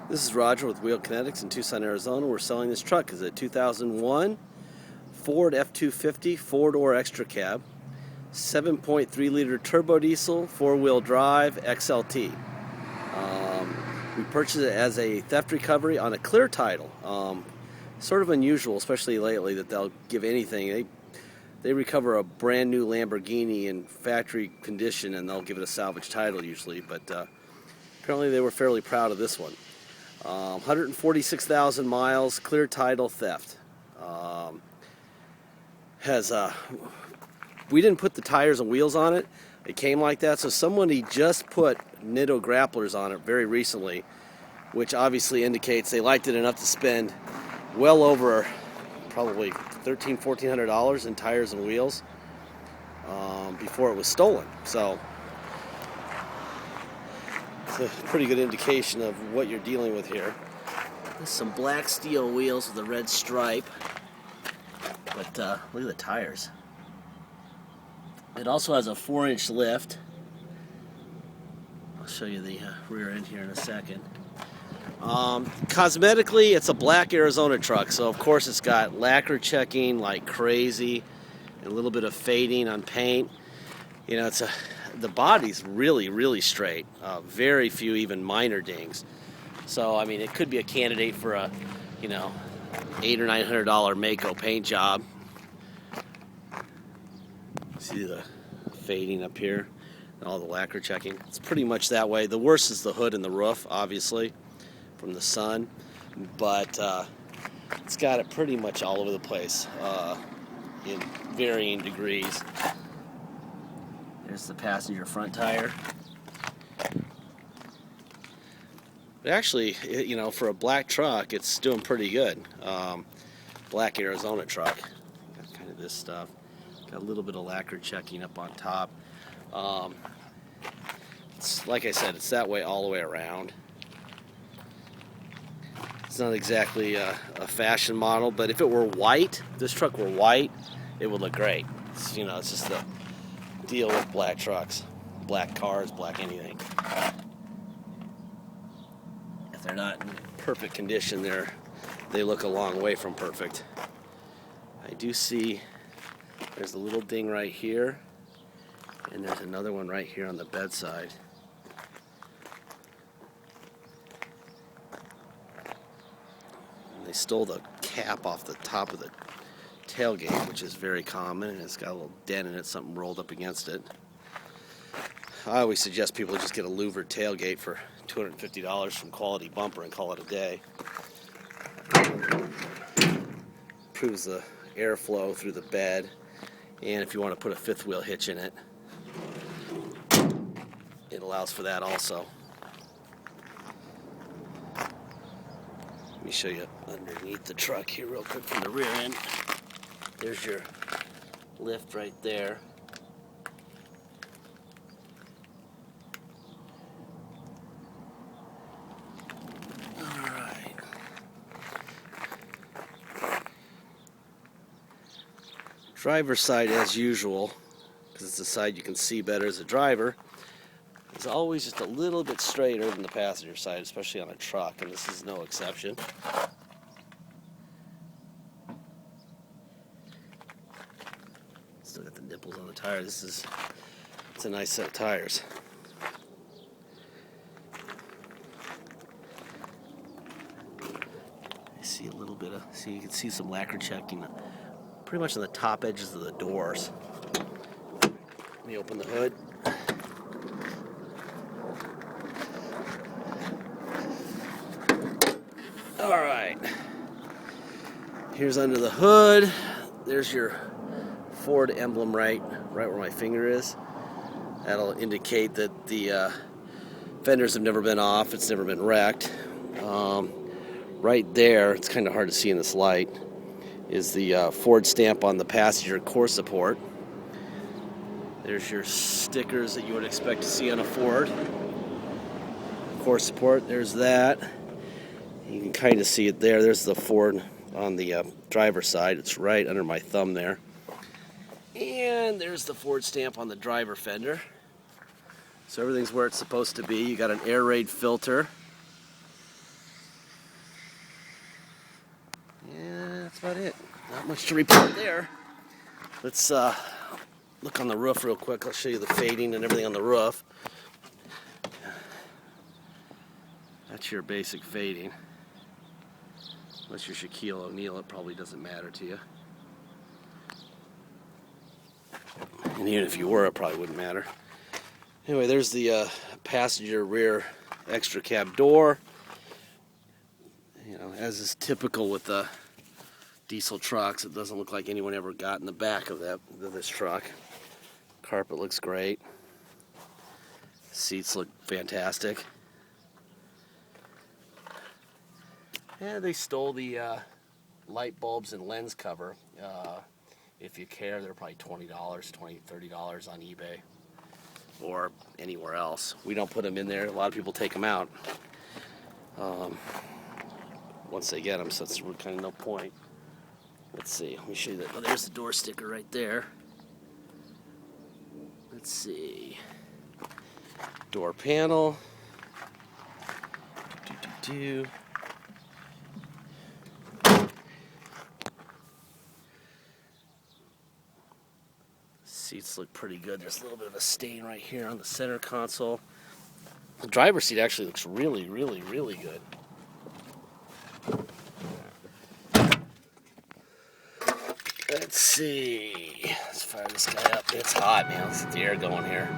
This is Roger with Wheel Kinetics in Tucson, Arizona. We're selling this truck. It's a 2001 Ford F250 four-door extra cab, 7.3 liter turbo diesel, four-wheel drive, XLT. We purchased it as a theft recovery on a clear title. Sort of unusual, especially lately, that they'll give anything. They recover a brand new Lamborghini in factory condition and they'll give it a salvage title usually, but apparently they were fairly proud of this one. 146,000 miles, clear title, theft. We didn't put the tires and wheels on it. It came like that, so somebody just put Nitto grapplers on it very recently, which obviously indicates they liked it enough to spend well over probably $1,400 in tires and wheels before it was stolen. So it's a pretty good indication of what you're dealing with here. There's some black steel wheels with a red stripe, but look at the tires. It also has a 4-inch lift. I'll show you the rear end here in a second. Cosmetically, it's a black Arizona truck, so of course it's got lacquer checking like crazy, and a little bit of fading on paint. You know, the body's really straight. Very few even minor dings. So I mean, it could be a candidate for a, $800 or $900 Mako paint job. See the fading up here and all the lacquer checking. It's pretty much that way. The worst is the hood and the roof, obviously, from the sun, but it's got it pretty much all over the place in varying degrees. There's the passenger front tire. But actually, for a black truck, it's doing pretty good. Black Arizona truck. Got kind of this stuff. Got a little bit of lacquer checking up on top. It's, like I said, it's that way all the way around. It's not exactly a fashion model, but if it were white, if this truck were white, it would look great. It's just the deal with black trucks, black cars, black anything. If they're not in perfect condition, they look a long way from perfect. I do see there's a little ding right here, and there's another one right here on the bedside. And they stole the cap off the top of the tailgate, which is very common, and it's got a little dent in it, something rolled up against it. I always suggest people just get a louvered tailgate for $250 from Quality Bumper and call it a day. Improves the airflow through the bed, and if you want to put a fifth wheel hitch in it, it allows for that also. Let me show you underneath the truck here real quick from the rear end. There's your lift right there. Alright. Driver's side, as usual, because it's the side you can see better as a driver, is always just a little bit straighter than the passenger side, especially on a truck, and this is no exception. Still got the nipples on the tire. It's a nice set of tires. I see a little bit of, you can see some lacquer checking pretty much on the top edges of the doors. Let me open the hood. Alright. Here's under the hood. There's your Ford emblem right where my finger is. That'll indicate that the fenders have never been off, it's never been wrecked. Right there, it's kind of hard to see in this light, is the Ford stamp on the passenger core support. There's your stickers that you would expect to see on a Ford. Core support, there's that. You can kind of see it there. There's the Ford on the driver's side. It's right under my thumb there. And there's the Ford stamp on the driver fender. So everything's where it's supposed to be. You got an air raid filter. that's about it. Not much to report there. Let's look on the roof real quick. I'll show you the fading and everything on the roof. That's your basic fading. Unless you're Shaquille O'Neal, it probably doesn't matter to you. And even if you were, it probably wouldn't matter. Anyway, there's the passenger rear extra cab door. You know, as is typical with the diesel trucks, it doesn't look like anyone ever got in the back of this truck. Carpet looks great. Seats look fantastic. Yeah, they stole the light bulbs and lens cover. If you care, they're probably $20, $30 on eBay or anywhere else. We don't put them in there. A lot of people take them out. Once they get them, so it's kind of no point. Let's see. Let me show you that. Oh, there's the door sticker right there. Let's see. Door panel. Seats look pretty good. There's a little bit of a stain right here on the center console. The driver's seat actually looks really, really, really good. Let's see. Let's fire this guy up. It's hot, man. Let's get the air going here.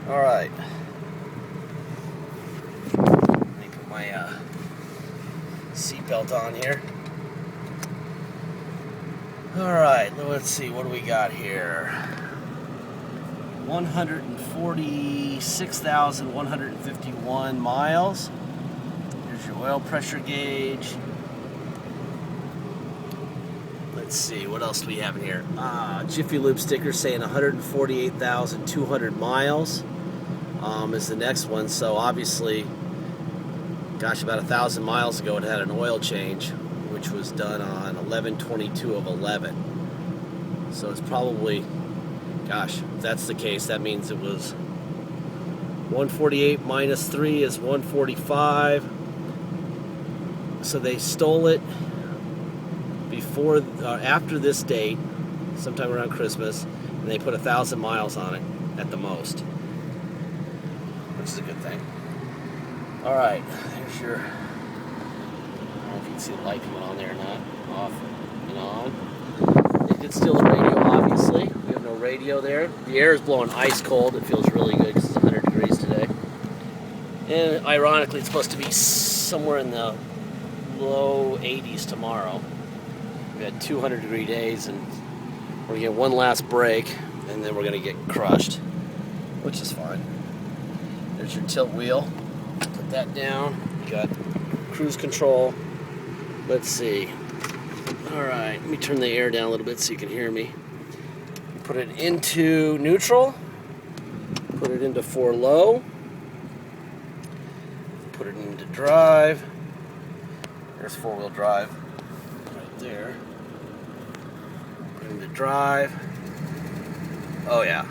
All right. Let me put my seatbelt on here. All right, let's see, what do we got here? 146,151 miles. Here's your oil pressure gauge. Let's see, what else do we have in here? Jiffy Lube sticker saying 148,200 miles is the next one. So obviously, gosh, about 1,000 miles ago it had an oil change, which was done on 11/22/11. So it's probably, gosh, if that's the case, that means it was 148 minus 3 is 145. So they stole it before, after this date, sometime around Christmas, and they put 1,000 miles on it at the most, which is a good thing. All right, here's your, I don't know if you can see the light coming on there or not, off and on. They did steal the radio, obviously. We have no radio there. The air is blowing ice cold. It feels really good because it's 100 degrees today. And ironically, it's supposed to be somewhere in the low 80s tomorrow. We had 200-degree days, and we're going to get one last break, and then we're going to get crushed, which is fine. There's your tilt wheel. Put that down. You got cruise control. Let's see. All right, let me turn the air down a little bit so you can hear me. Put it into neutral. Put it into 4 low. Put it into drive. There's 4-wheel drive right there. Put it into drive. Oh yeah,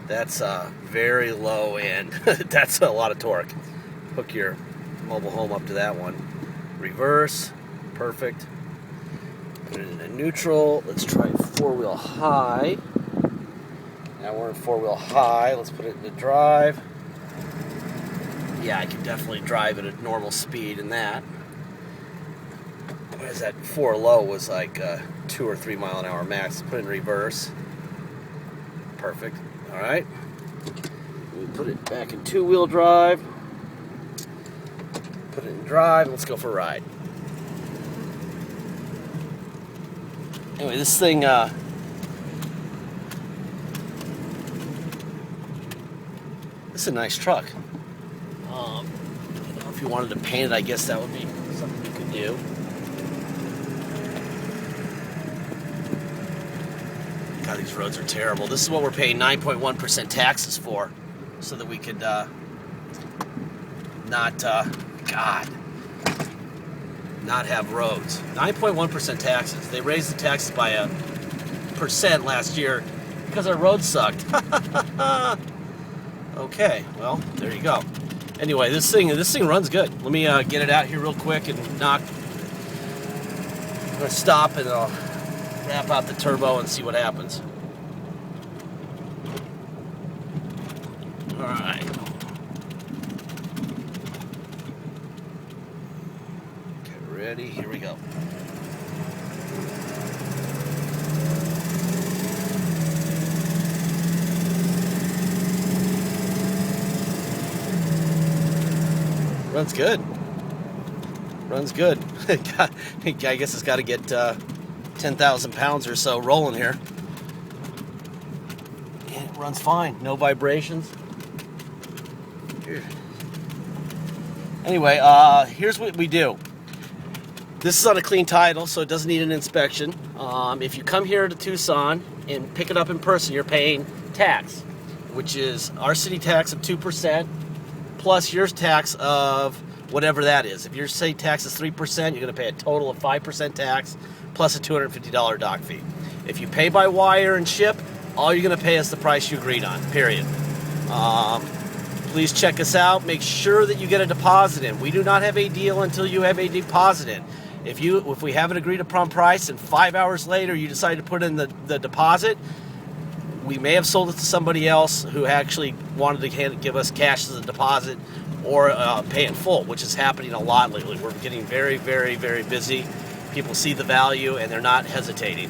that's very low end. That's a lot of torque. Hook your mobile home up to that one. Reverse, perfect. Put it into neutral. Let's try 4-wheel high. Now we're in 4-wheel high. Let's put it into drive. Yeah, I can definitely drive it at normal speed in that. What is that? 4 low was like 2 or 3 mile an hour max. Put it in reverse. Perfect. All right. We put it back in 2-wheel drive. Put it in drive. Let's go for a ride. Anyway, this thing, this is a nice truck. You know, if you wanted to paint it, I guess that would be something you could do. God, these roads are terrible. This is what we're paying 9.1% taxes for, so that we could not, God. not have roads. 9.1% taxes. They raised the taxes by 1% last year because our roads sucked. Okay, well, there you go. Anyway, this thing runs good. Let me get it out here real quick and knock. I'm gonna stop and I'll wrap out the turbo and see what happens. All right. Okay, ready? Here we go. Runs good. Runs good. I guess it's got to get 10,000 pounds or so rolling here. And it runs fine. No vibrations. Here. Anyway, here's what we do. This is on a clean title, so it doesn't need an inspection. If you come here to Tucson and pick it up in person, you're paying tax, which is our city tax of 2%. Plus your tax of whatever that is. If your state tax is 3%, you're going to pay a total of 5% tax plus a $250 dock fee. If you pay by wire and ship, all you're going to pay is the price you agreed on, period. Please check us out. Make sure that you get a deposit in. We do not have a deal until you have a deposit in. If we have an agreed upon price and 5 hours later you decide to put in the deposit, we may have sold it to somebody else who actually wanted to give us cash as a deposit or pay in full, which is happening a lot lately. We're getting very, very, very busy. People see the value and they're not hesitating.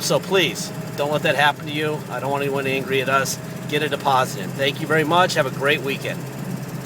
So please, don't let that happen to you. I don't want anyone angry at us. Get a deposit in. Thank you very much. Have a great weekend.